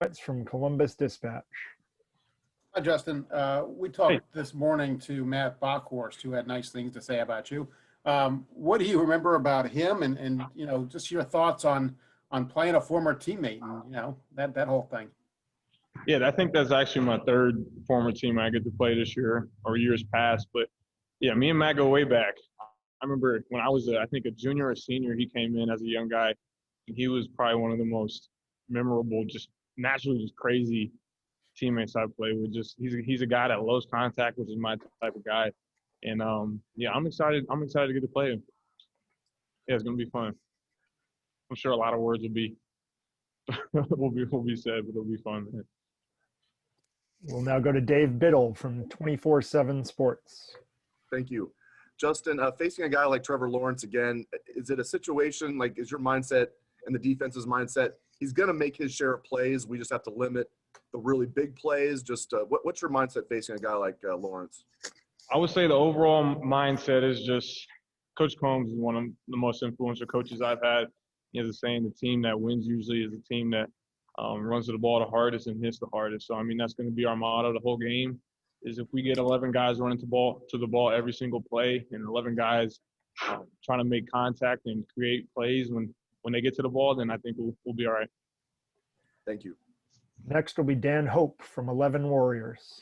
It's from Columbus Dispatch. Hi, Justin. We talked this morning to Matt Bockhorst, who had nice things to say about you. What do you remember about him, and just your thoughts on playing a former teammate and that whole thing? Yeah, I think that's actually my third former team I get to play this year or years past. But yeah, me and Matt go way back. I remember when I was, I think, a junior or senior, he came in as a young guy. And he was probably one of the most memorable, just naturally just crazy teammates I played with. Just he's a guy that loves contact, which is my type of guy. And yeah, I'm excited. I'm excited to get to play him. Yeah, it's gonna be fun. I'm sure a lot of words will be will be said, but it'll be fun, man. We'll now go to Dave Biddle from 24/7 Sports. Thank you. Justin, facing a guy like Trevor Lawrence again, is it a situation like is your mindset and the defense's mindset, he's going to make his share of plays, we just have to limit the really big plays? Just what's your mindset facing a guy like Lawrence? I would say the overall mindset is just Coach Combs is one of the most influential coaches I've had. He has a saying, the team that wins usually is a team that runs to the ball the hardest and hits the hardest. So, I mean, that's going to be our motto the whole game is if we get 11 guys running to the ball every single play and 11 guys trying to make contact and create plays when they get to the ball, then I think we'll be all right. Thank you. Next will be Dan Hope from 11 Warriors.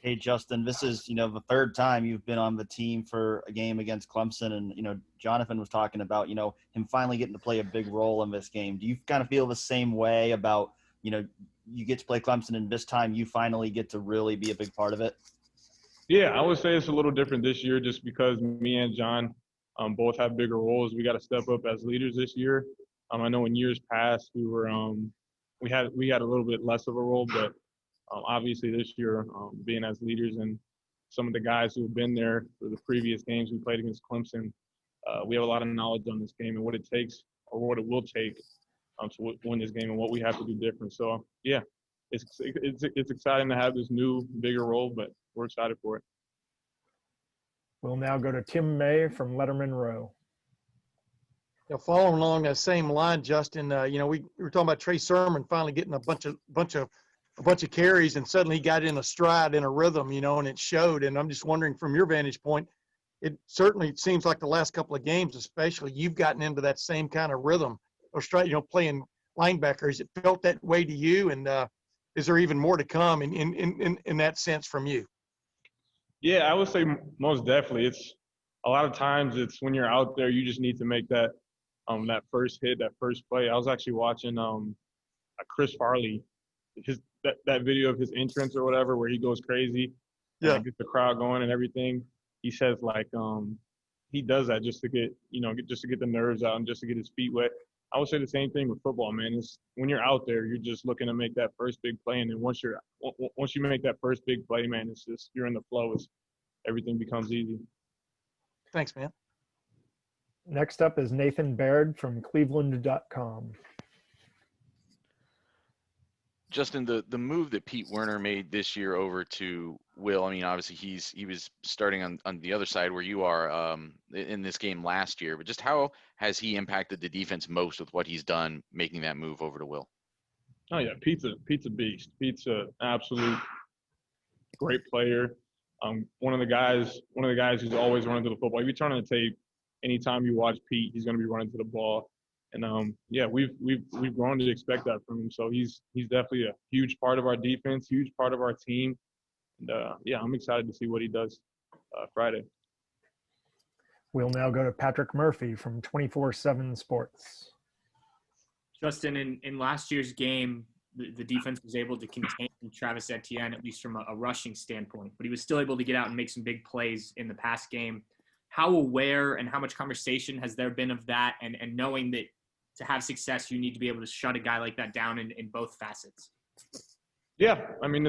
Hey, Justin, this is, the third time you've been on the team for a game against Clemson. And, Jonathan was talking about, him finally getting to play a big role in this game. Do you kind of feel the same way about, you get to play Clemson and this time you finally get to really be a big part of it? Yeah, I would say it's a little different this year just because me and John both have bigger roles. We got to step up as leaders this year. I know in years past we were we had a little bit less of a role, but obviously this year being as leaders and some of the guys who have been there for the previous games we played against Clemson, we have a lot of knowledge on this game and what it takes or what it will take to win this game and what we have to do different. So yeah, it's exciting to have this new bigger role, but we're excited for it. We'll now go to Tim May from Letterman Row. Following along that same line, Justin, we were talking about Trey Sermon finally getting a bunch of carries, and suddenly he got in a stride, in a rhythm, and it showed. And I'm just wondering, from your vantage point, it certainly seems like the last couple of games, especially, you've gotten into that same kind of rhythm or stride, playing linebacker. Has it felt that way to you? And is there even more to come in that sense from you? Yeah, I would say most definitely. It's a lot of times it's when you're out there, you just need to make that that first hit, that first play. I was actually watching Chris Farley, that video of his entrance or whatever, where he goes crazy, and gets the crowd going and everything. He says he does that just to get the nerves out and just to get his feet wet. I would say the same thing with football, man. It's when you're out there, you're just looking to make that first big play, and then once you make that first big play, man, it's just you're in the flow. Everything becomes easy. Thanks, man. Next up is Nathan Baird from Cleveland.com. Justin, the move that Pete Werner made this year over to Will, I mean, obviously he was starting on the other side where you are in this game last year, but just how has he impacted the defense most with what he's done making that move over to Will? Oh yeah, Pete's a beast. Pete's an absolute great player. One of the guys who's always running to the football. If you turn on the tape, anytime you watch Pete, he's going to be running to the ball. And yeah, we've grown to expect that from him. So he's definitely a huge part of our defense, huge part of our team. And yeah, I'm excited to see what he does Friday. We'll now go to Patrick Murphy from 24/7 Sports. Justin, in last year's game, the defense was able to contain Travis Etienne, at least from a rushing standpoint, but he was still able to get out and make some big plays in the pass game. How aware and how much conversation has there been of that, and knowing that to have success, you need to be able to shut a guy like that down in both facets? Yeah, I mean,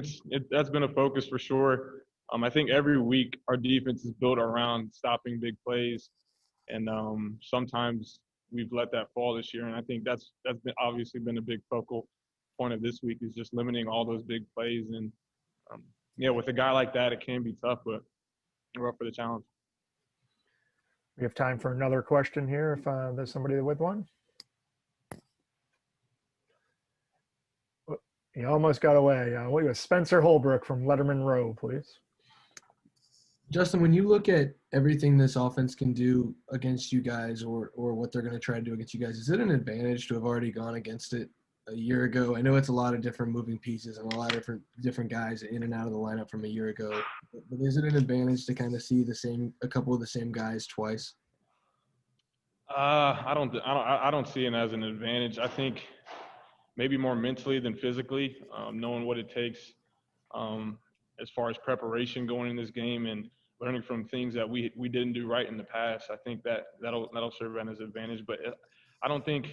that's been a focus for sure. I think every week our defense is built around stopping big plays, and sometimes we've let that fall this year. And I think that's obviously been a big focal point of this week is just limiting all those big plays. And yeah, with a guy like that, it can be tough, but we're up for the challenge. We have time for another question here if there's somebody with one. He almost got away. What was Spencer Holbrook from Letterman Row, please? Justin, when you look at everything this offense can do against you guys or what they're going to try to do against you guys, is it an advantage to have already gone against it a year ago? I know it's a lot of different moving pieces and a lot of different guys in and out of the lineup from a year ago, but is it an advantage to kind of see a couple of the same guys twice? I don't see it as an advantage. I think maybe more mentally than physically, knowing what it takes as far as preparation going in this game and learning from things that we didn't do right in the past. I think that'll serve as an advantage. But I don't think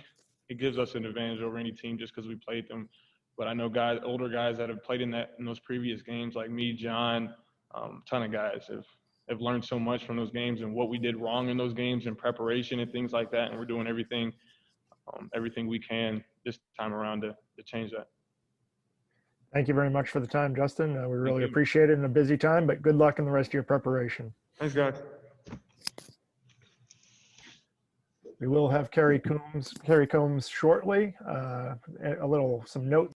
it gives us an advantage over any team just because we played them. But I know older guys that have played in those previous games, like me, John, ton of guys have learned so much from those games and what we did wrong in those games and preparation and things like that. And we're doing everything we can this time around to change that. Thank you very much for the time, Justin. We really you. appreciate it in a busy time, but good luck in the rest of your preparation. Thanks, guys. We will have Kerry Combs shortly. Some notes